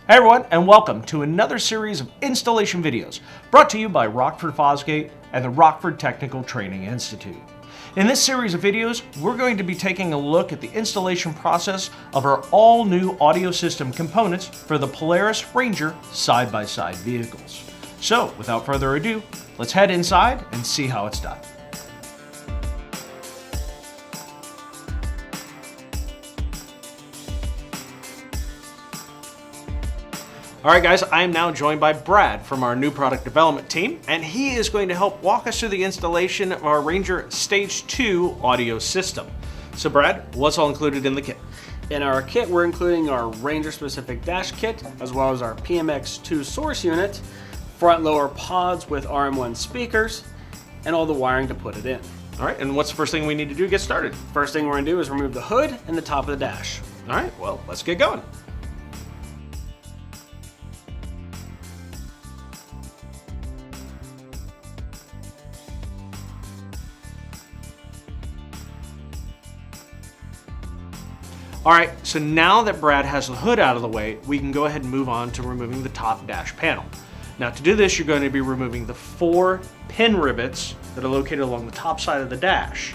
Hey everyone, and welcome to another series of installation videos brought to you by Rockford Fosgate and the Rockford Technical Training Institute. In this series of videos, we're going to be taking a look at the installation process of our all-new audio system components for the Polaris Ranger side-by-side vehicles. So, without further ado, let's head inside and see how it's done. Alright guys, I am now joined by Brad from our new product development team, and he is going to help walk us through the installation of our Ranger Stage 2 audio system. So Brad, what's all included in the kit? In our kit, we're including our Ranger specific dash kit, as well as our PMX2 source unit, front lower pods with RM1 speakers, and all the wiring to put it in. Alright, and what's the first thing we need to do to get started? First thing we're going to do is remove the hood and the top of the dash. Alright, well, let's get going. Alright, so now that Brad has the hood out of the way, we can go ahead and move on to removing the top dash panel. Now to do this, you're going to be removing the 4 pin rivets that are located along the top side of the dash.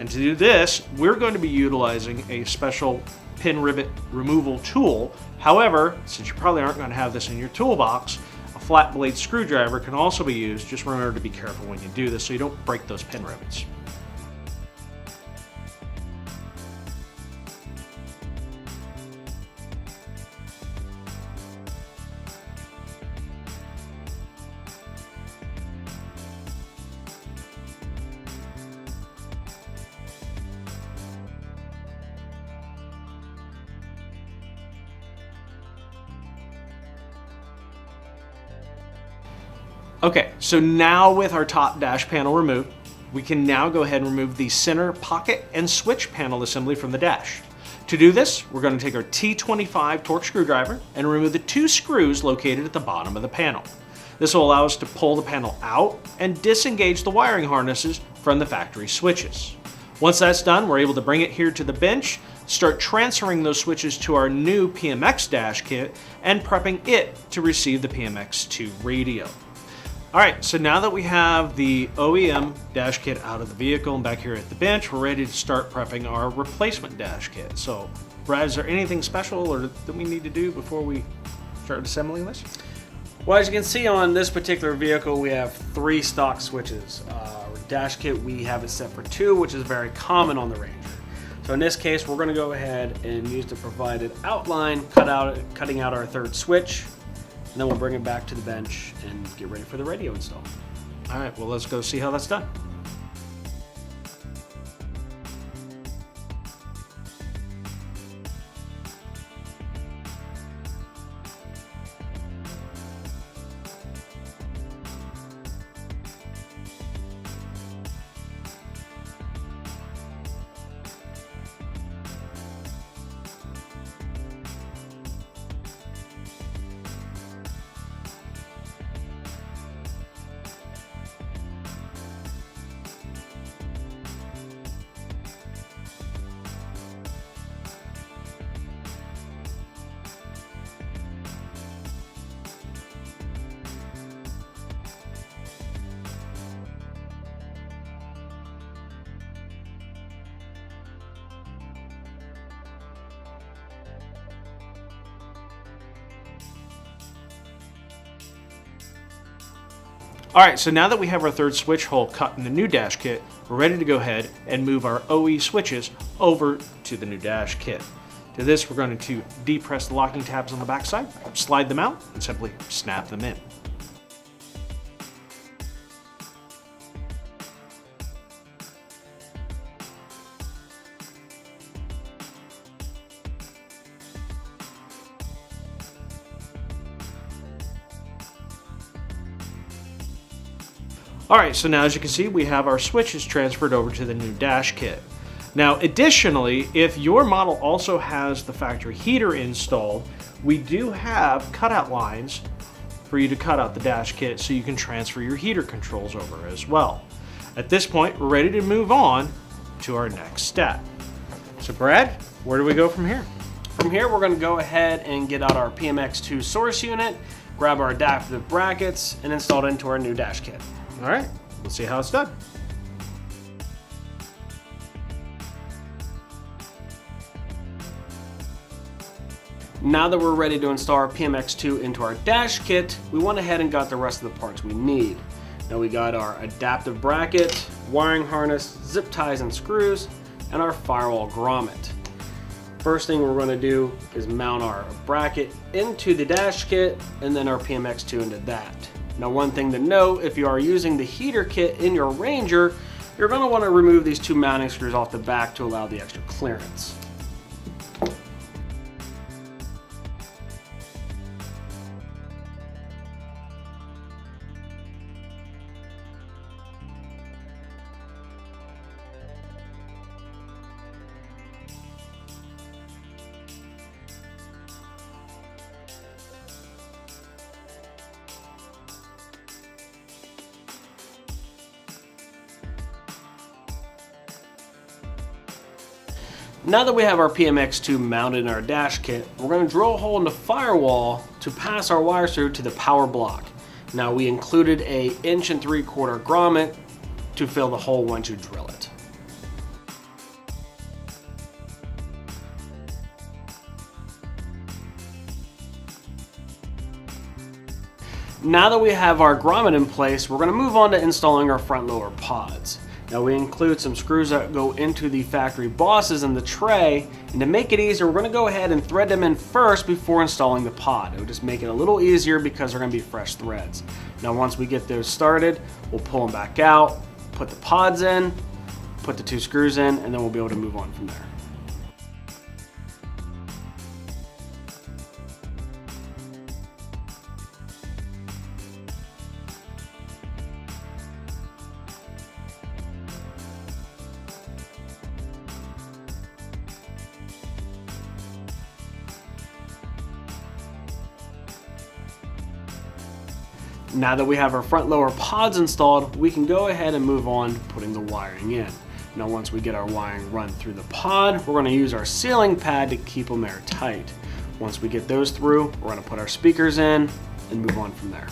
And to do this, we're going to be utilizing a special pin rivet removal tool. However, since you probably aren't going to have this in your toolbox, a flat blade screwdriver can also be used. Just remember to be careful when you do this so you don't break those pin rivets. Okay, so now with our top dash panel removed, we can now go ahead and remove the center pocket and switch panel assembly from the dash. To do this, we're going to take our T25 torque screwdriver and remove the 2 screws located at the bottom of the panel. This will allow us to pull the panel out and disengage the wiring harnesses from the factory switches. Once that's done, we're able to bring it here to the bench, start transferring those switches to our new PMX dash kit, and prepping it to receive the PMX2 radio. Alright, so now that we have the OEM dash kit out of the vehicle and back here at the bench, we're ready to start prepping our replacement dash kit. So, Brad, is there anything special or that we need to do before we start assembling this? Well, as you can see on this particular vehicle, we have 3 stock switches. Our dash kit, we have it set for 2, which is very common on the Ranger. So in this case, we're going to go ahead and use the provided outline, cutting out our 3rd switch. And then we'll bring it back to the bench and get ready for the radio install. All right, well, let's go see how that's done. Alright, so now that we have our 3rd switch hole cut in the new dash kit, we're ready to go ahead and move our OE switches over to the new dash kit. To this, we're going to depress the locking tabs on the back side, slide them out, and simply snap them in. Alright, so now as you can see, we have our switches transferred over to the new dash kit. Now additionally, if your model also has the factory heater installed, we do have cutout lines for you to cut out the dash kit so you can transfer your heater controls over as well. At this point, we're ready to move on to our next step. So Brad, where do we go from here? From here, we're going to go ahead and get out our PMX2 source unit, grab our adaptive brackets, and install it into our new dash kit. All right, let's see how it's done. Now that we're ready to install our PMX2 into our dash kit, we went ahead and got the rest of the parts we need. Now we got our adaptive bracket, wiring harness, zip ties and screws, and our firewall grommet. First thing we're going to do is mount our bracket into the dash kit and then our PMX2 into that. Now one thing to note, if you are using the heater kit in your Ranger, you're going to want to remove these two mounting screws off the back to allow the extra clearance. Now that we have our PMX2 mounted in our dash kit, we're going to drill a hole in the firewall to pass our wires through to the power block. Now we included a 1 3/4 grommet to fill the hole once you drill it. Now that we have our grommet in place, we're going to move on to installing our front lower pods. Now we include some screws that go into the factory bosses in the tray, and to make it easier, we're going to go ahead and thread them in first before installing the pod. It will just make it a little easier because they're going to be fresh threads. Now once we get those started, we'll pull them back out, put the pods in, put the 2 screws in, and then we'll be able to move on from there. Now that we have our front lower pods installed, we can go ahead and move on to putting the wiring in. Now once we get our wiring run through the pod, we're going to use our sealing pad to keep them airtight. Once we get those through, we're going to put our speakers in and move on from there.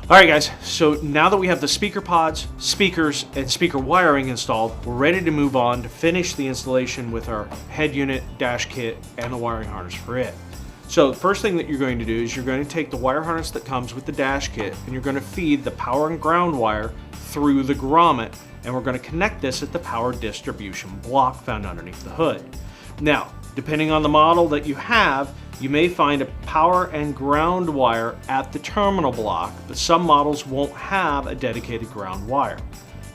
All right, guys, so now that we have the speaker pods, speakers, and speaker wiring installed, we're ready to move on to finish the installation with our head unit, dash kit, and the wiring harness for it. So the first thing that you're going to do is you're going to take the wire harness that comes with the dash kit and you're going to feed the power and ground wire through the grommet, and we're going to connect this at the power distribution block found underneath the hood. Now, depending on the model that you have, you may find a power and ground wire at the terminal block, but some models won't have a dedicated ground wire.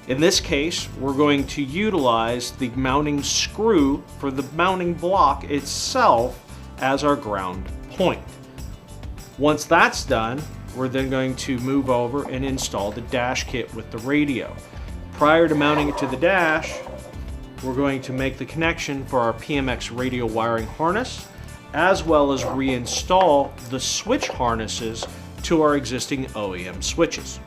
In this case, we're going to utilize the mounting screw for the mounting block itself as our ground point. Once that's done, we're then going to move over and install the dash kit with the radio. Prior to mounting it to the dash, we're going to make the connection for our PMX radio wiring harness, as well as reinstall the switch harnesses to our existing OEM switches.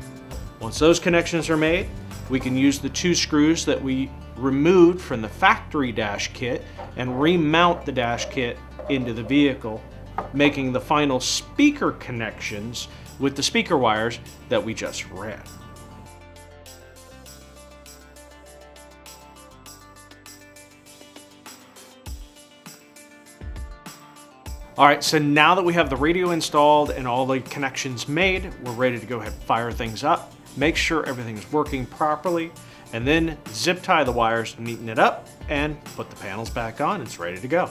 Once those connections are made, we can use the 2 screws that we removed from the factory dash kit and remount the dash kit into the vehicle, making the final speaker connections with the speaker wires that we just ran. All right, so now that we have the radio installed and all the connections made, we're ready to go ahead and fire things up. Make sure everything's working properly, and then zip tie the wires, neaten it up, and put the panels back on. It's ready to go.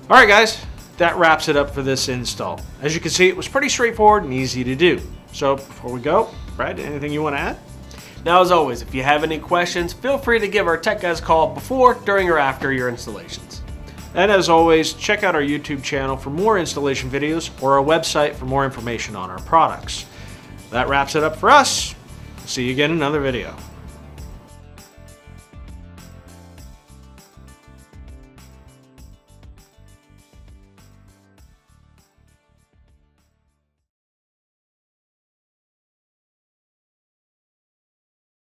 All right, guys, that wraps it up for this install. As you can see, it was pretty straightforward and easy to do. So before we go, Brad, anything you want to add? Now, as always, if you have any questions, feel free to give our tech guys a call before, during, or after your installations. And as always, check out our YouTube channel for more installation videos or our website for more information on our products. That wraps it up for us. See you again in another video.